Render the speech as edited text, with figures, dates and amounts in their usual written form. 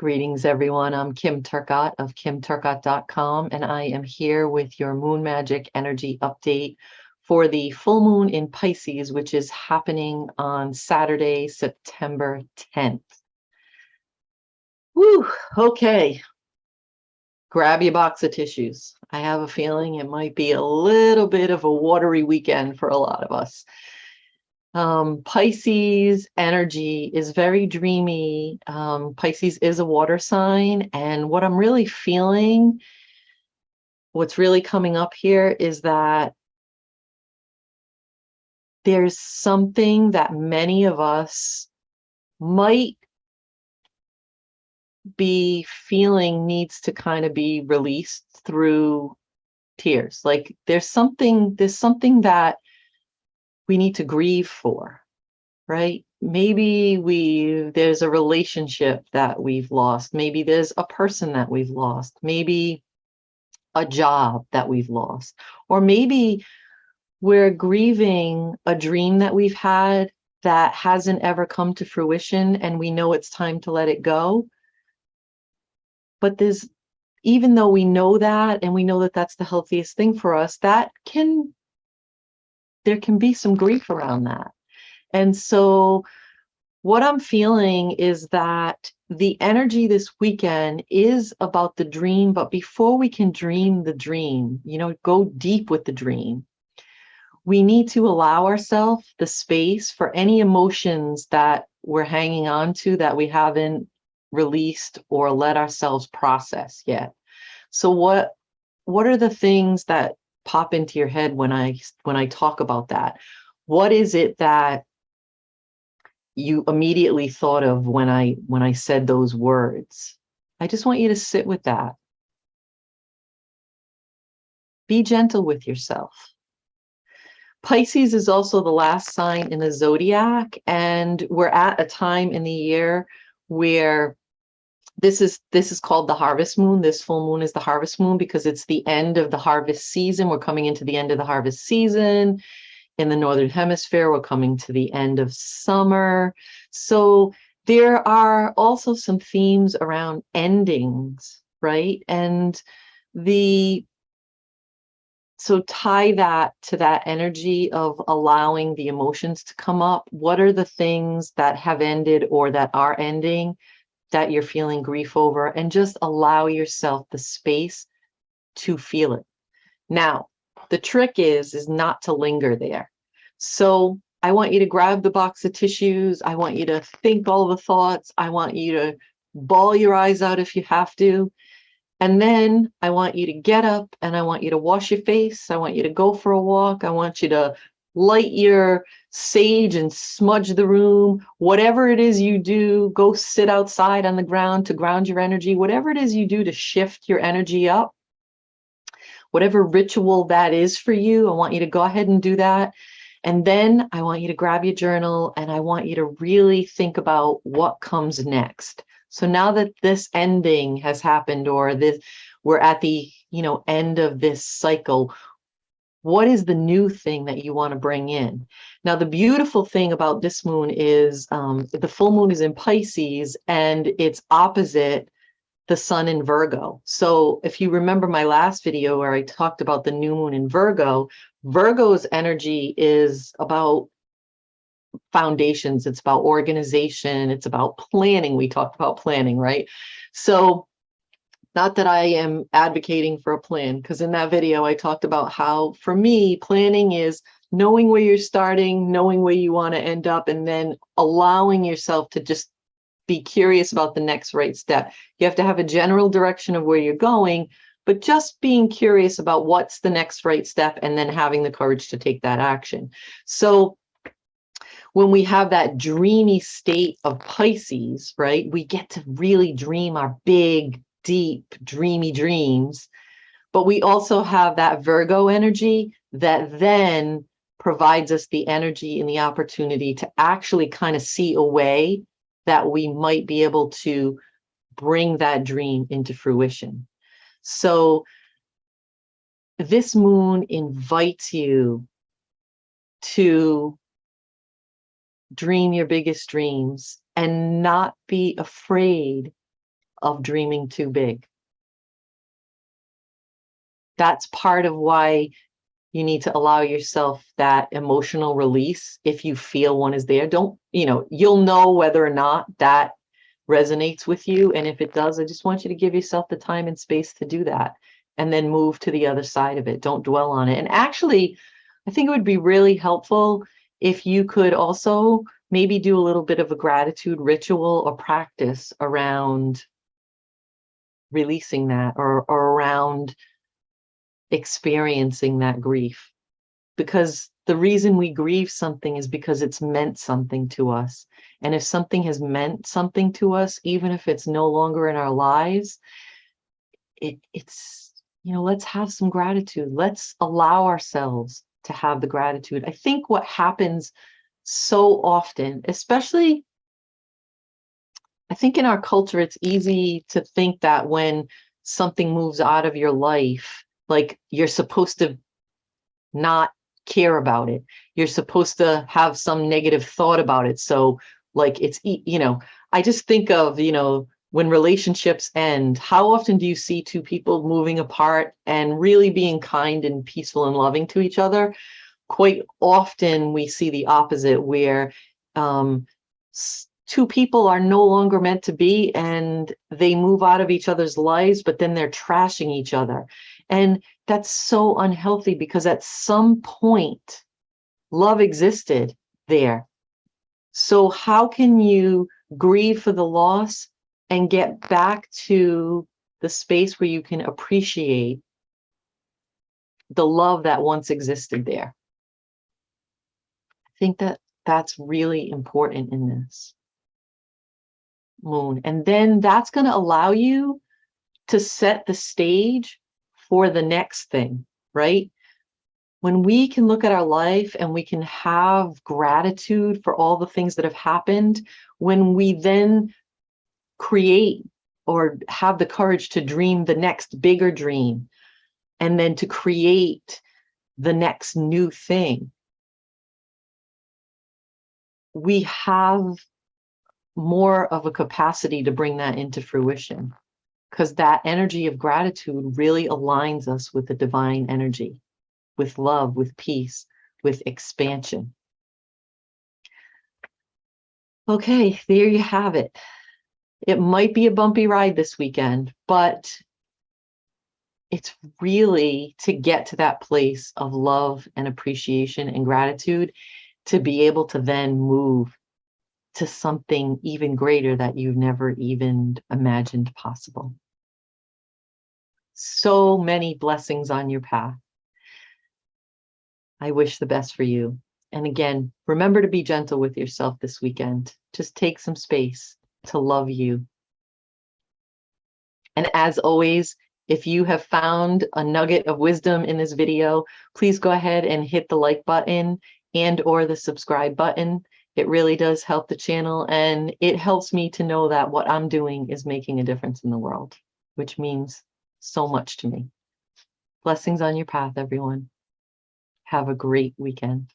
Greetings, everyone. I'm Kim Turcott of kimturcott.com, and I am here with your Moon Magic Energy Update for the full moon in Pisces, which is happening on Saturday, September 10th. Woo, okay. Grab your box of tissues. I have a feeling it might be a little bit of a watery weekend for a lot of us. Pisces energy is very dreamy. Pisces is a water sign, and what I'm really feeling, what's really coming up here is that there's something that many of us might be feeling needs to kind of be released through tears. Like there's something that we need to grieve for, right? Maybe there's a relationship that we've lost. Maybe there's a person that we've lost. Maybe a job that we've lost. Or maybe we're grieving a dream that we've had that hasn't ever come to fruition, and we know it's time to let it go. But even though we know that, and we know that that's the healthiest thing for us, there can be some grief around that. And so what I'm feeling is that the energy this weekend is about the dream, but before we can dream the dream, go deep with the dream, we need to allow ourselves the space for any emotions that we're hanging on to that we haven't released or let ourselves process yet. So what are the things that pop into your head when I talk about that? What is it that you immediately thought of when I said those words? I just want you to sit with that. Be gentle with yourself. Pisces is also the last sign in the zodiac, and we're at a time in the year where this is called the harvest moon. This full moon is the harvest moon because it's the end of the harvest season. We're coming into the end of the harvest season. In the Northern Hemisphere, we're coming to the end of summer. So there are also some themes around endings, right? And so tie that to that energy of allowing the emotions to come up. What are the things that have ended or that are ending that you're feeling grief over? And just allow yourself the space to feel it. Now, the trick is not to linger there. So I want you to grab the box of tissues. I want you to think all the thoughts. I want you to bawl your eyes out if you have to. And then I want you to get up and I want you to wash your face. I want you to go for a walk. I want you to light your sage and smudge the room. Whatever it is you do, go sit outside on the ground to ground your energy. Whatever it is you do to shift your energy up, whatever ritual that is for you, I want you to go ahead and do that. And then I want you to grab your journal and I want you to really think about what comes next. So now that this ending has happened, or we're at the end of this cycle, what is the new thing that you want to bring in? Now, the beautiful thing about this moon is the full moon is in Pisces and it's opposite the sun in Virgo. So if you remember my last video where I talked about the new moon in Virgo, Virgo's energy is about foundations. It's about organization. It's about planning. We talked about planning, right? So not that I am advocating for a plan, because in that video, I talked about how, for me, planning is knowing where you're starting, knowing where you want to end up, and then allowing yourself to just be curious about the next right step. You have to have a general direction of where you're going, but just being curious about what's the next right step and then having the courage to take that action. So when we have that dreamy state of Pisces, right, we get to really dream our big, deep, dreamy dreams. But we also have that Virgo energy that then provides us the energy and the opportunity to actually kind of see a way that we might be able to bring that dream into fruition. So this moon invites you to dream your biggest dreams and not be afraid of dreaming too big. That's part of why you need to allow yourself that emotional release. If you feel one is there, don't, you'll know whether or not that resonates with you. And if it does, I just want you to give yourself the time and space to do that, and then move to the other side of it. Don't dwell on it. And actually, I think it would be really helpful if you could also maybe do a little bit of a gratitude ritual or practice around releasing that, or around experiencing that grief. Because the reason we grieve something is because it's meant something to us. And if something has meant something to us, even if it's no longer in our lives, it's, let's have some gratitude. Let's allow ourselves to have the gratitude. I think what happens so often, especially, I think in our culture, it's easy to think that when something moves out of your life, like you're supposed to not care about it. You're supposed to have some negative thought about it. So like it's, I just think of, when relationships end, how often do you see two people moving apart and really being kind and peaceful and loving to each other? Quite often we see the opposite, where two people are no longer meant to be, and they move out of each other's lives, but then they're trashing each other. And that's so unhealthy, because at some point love existed there. So how can you grieve for the loss and get back to the space where you can appreciate the love that once existed there? I think that that's really important in this, Moon. And then that's going to allow you to set the stage for the next thing, right? When we can look at our life and we can have gratitude for all the things that have happened, when we then create or have the courage to dream the next bigger dream, and then to create the next new thing, we have more of a capacity to bring that into fruition, because that energy of gratitude really aligns us with the divine energy, with love, with peace, with expansion. Okay, there you have it. It might be a bumpy ride this weekend, but it's really to get to that place of love and appreciation and gratitude, to be able to then move to something even greater that you've never even imagined possible. So many blessings on your path. I wish the best for you. And again, remember to be gentle with yourself this weekend. Just take some space to love you. And as always, if you have found a nugget of wisdom in this video, please go ahead and hit the like button and/or the subscribe button. It really does help the channel, and it helps me to know that what I'm doing is making a difference in the world, which means so much to me. Blessings on your path, everyone. Have a great weekend.